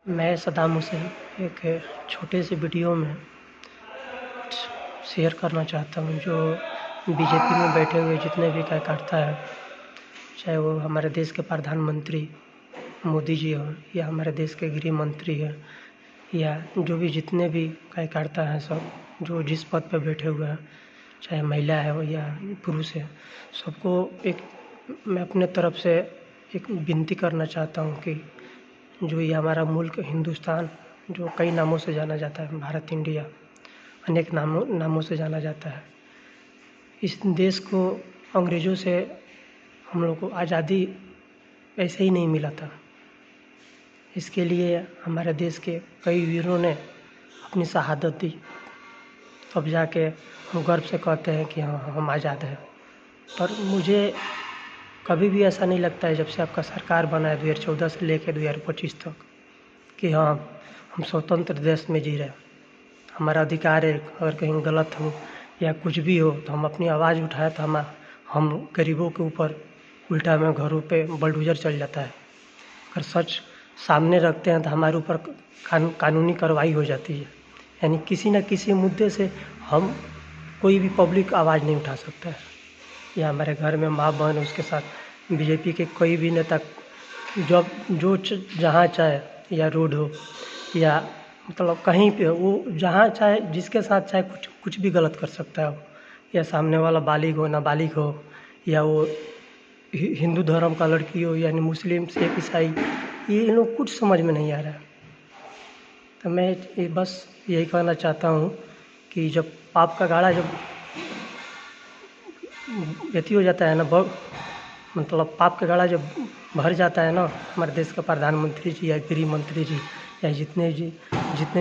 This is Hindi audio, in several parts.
मैं सद्दाम हुसैन एक छोटे से वीडियो में कुछ शेयर करना चाहता हूँ। जो बीजेपी में बैठे हुए जितने भी कार्यकर्ता हैं, चाहे वो हमारे देश के प्रधानमंत्री मोदी जी हों या हमारे देश के गृह मंत्री हैं या जो भी जितने भी कार्यकर्ता हैं, सब जो जिस पद पर बैठे हुए हैं, चाहे महिला है हो या पुरुष है, सबको एक मैं अपने तरफ से एक विनती करना चाहता हूँ कि जो ये हमारा मुल्क हिंदुस्तान, जो कई नामों से जाना जाता है, भारत, इंडिया, अनेक नामों से जाना जाता है। इस देश को अंग्रेज़ों से हम लोग को आज़ादी ऐसे ही नहीं मिला था। इसके लिए हमारे देश के कई वीरों ने अपनी शहादत दी, तब जाके हम गर्व से कहते हैं कि हाँ, हम आज़ाद हैं। पर मुझे कभी भी ऐसा नहीं लगता है, जब से आपका सरकार बना है 2014 से लेकर 2025 तक, कि हाँ, हम स्वतंत्र देश में जी रहे हैं। हमारा अधिकार है, अगर कहीं गलत हो या कुछ भी हो तो हम अपनी आवाज़ उठाएं तो हम गरीबों के ऊपर उल्टा में घरों पे बलडोजर चल जाता है। अगर सच सामने रखते हैं तो हमारे ऊपर कानूनी कार्रवाई हो जाती है। यानी किसी न किसी मुद्दे से हम कोई भी पब्लिक आवाज़ नहीं उठा सकता है। या हमारे घर में माँ बहन, उसके साथ बीजेपी के कोई भी नेता जो जहाँ चाहे, या रोड हो या मतलब कहीं पे वो जहाँ चाहे जिसके साथ चाहे कुछ भी गलत कर सकता है वो, या सामने वाला बालिग हो नाबालिग हो, या वो हिंदू धर्म का लड़की हो यानी मुस्लिम, सिख, ईसाई, ये इन लोग कुछ समझ में नहीं आ रहा है। तो मैं बस यही कहना चाहता हूँ कि जब पाप का गाड़ा जब यति हो जाता है ना, मतलब पाप का गाड़ा जब भर जाता है ना, हमारे देश का प्रधानमंत्री जी या गृह मंत्री जी या जितने भी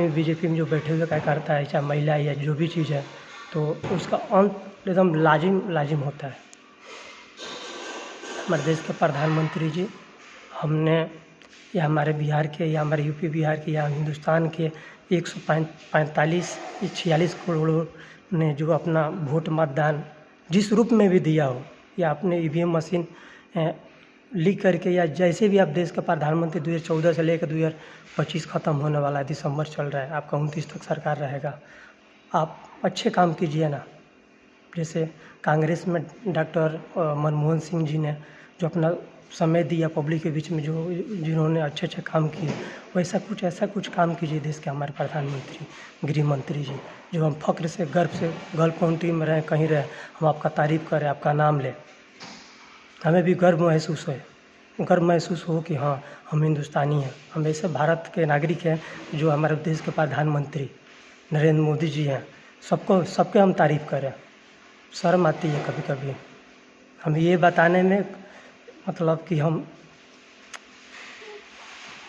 बीजेपी में जो बैठे हुए कार्यकर्ता है, चाहे महिला या जो भी चीज़ है, तो उसका अंत एकदम लाजिम होता है। हमारे देश के प्रधानमंत्री जी, हमने या हमारे बिहार के या हमारे यूपी बिहार के या हिंदुस्तान के 145-46 करोड़ ने जो अपना वोट मतदान जिस रूप में भी दिया हो, या अपने ईवीएम मशीन लीक करके, या जैसे भी आप देश का प्रधानमंत्री 2014 से लेकर 2025 ख़त्म होने वाला है, दिसंबर चल रहा है, आपका 29 तक सरकार रहेगा। आप अच्छे काम कीजिए ना। जैसे कांग्रेस में डॉक्टर मनमोहन सिंह जी ने जो अपना समय दिया पब्लिक के बीच में, जिन्होंने अच्छे काम किए, ऐसा कुछ काम कीजिए देश के हमारे प्रधानमंत्री, गृह मंत्री जी, जो हम फ़ख्र से, गर्व से गल्फ कंट्री में रहें, कहीं रहें, हम आपका तारीफ़ करें, आपका नाम लें, हमें भी गर्व महसूस हो कि हाँ, हम हिंदुस्तानी हैं, हम ऐसे भारत के नागरिक हैं जो हमारे देश के प्रधानमंत्री नरेंद्र मोदी जी हैं। सबके हम तारीफ़ करें। शर्म आती है कभी कभी हम ये बताने में, मतलब कि हम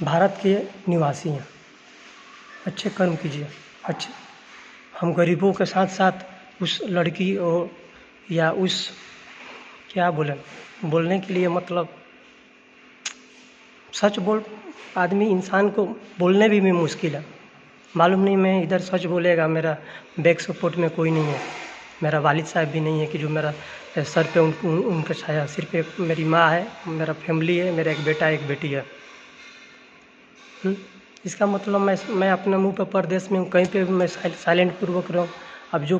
भारत के निवासी हैं। अच्छे कर्म कीजिए। अच्छे हम गरीबों के साथ साथ उस लड़की और या उस क्या बोलने के लिए, मतलब सच बोल आदमी इंसान को बोलने भी मुश्किल है। मालूम नहीं, मैं इधर सच बोलेगा, मेरा बैक सपोर्ट में कोई नहीं है, मेरा वालिद साहब भी नहीं है कि जो मेरा सर पे उनका छाया, सिर पे मेरी माँ है, मेरा फैमिली है, मेरा एक बेटा एक बेटी है। इसका मतलब मैं अपने मुंह पे परदेश में हूँ, कहीं पे भी मैं साइलेंट पूर्वक रहूँ। अब जो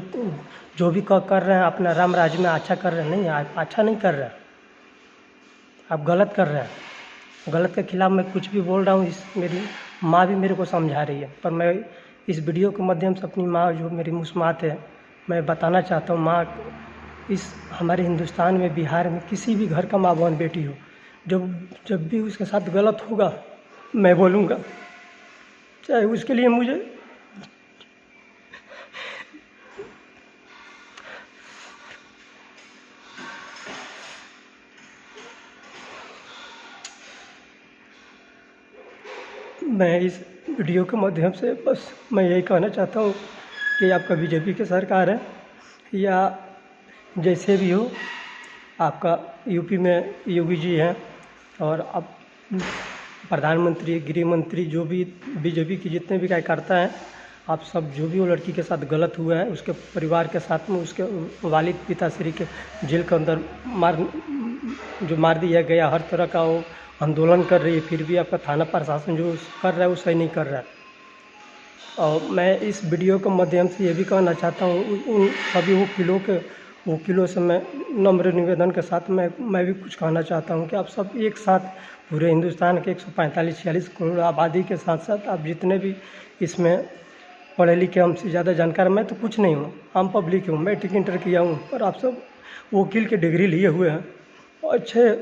भी कर रहे हैं अपना राम राज्य में अच्छा कर रहे हैं, नहीं अच्छा नहीं कर रहे हैं, आप गलत कर रहे हैं। गलत के खिलाफ मैं कुछ भी बोल रहा हूँ, मेरी माँ भी मेरे को समझा रही है, पर मैं इस वीडियो के माध्यम से अपनी माँ, जो मेरी मुस्मात है, मैं बताना चाहता हूँ, माँ, इस हमारे हिंदुस्तान में, बिहार में, किसी भी घर का माँ बहन बेटी हो, जब भी उसके साथ गलत होगा मैं बोलूँगा, चाहे उसके लिए मुझे मैं इस वीडियो के माध्यम से बस मैं यही कहना चाहता हूँ कि आपका बीजेपी की सरकार है या जैसे भी हो, आपका यूपी में योगी जी हैं, और अब प्रधानमंत्री, गृह मंत्री, जो भी बीजेपी के जितने भी कार्यकर्ता हैं, आप सब जो भी वो लड़की के साथ गलत हुआ है, उसके परिवार के साथ में उसके वालिद पिताश्री के जेल के अंदर मार दिया गया, हर तरह का वो आंदोलन कर रही है, फिर भी आपका थाना प्रशासन जो कर रहा है वो सही नहीं कर रहा है। और मैं इस वीडियो के माध्यम से ये भी कहना चाहता हूँ उन सभी वकीलों से मैं नम्र निवेदन के साथ मैं भी कुछ कहना चाहता हूँ कि आप सब एक साथ पूरे हिंदुस्तान के 145-46 करोड़ आबादी के साथ साथ आप जितने भी इसमें पढ़े लिखे हमसे ज़्यादा जानकार, मैं तो कुछ नहीं हूँ, आम पब्लिक हूँ, मैट्रिक इंटर किया हूँ, पर आप सब वकील की डिग्री लिए हुए हैं और अच्छे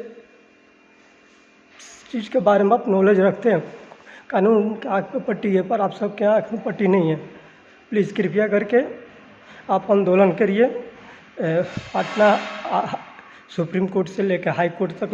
चीज़ के बारे में आप नॉलेज रखते हैं। कानून की आँख पे पट्टी है, पर आप सबके आँख में पट्टी नहीं है। प्लीज़ कृपया करके आप आंदोलन करिए। पटना सुप्रीम कोर्ट से लेकर हाई कोर्ट तक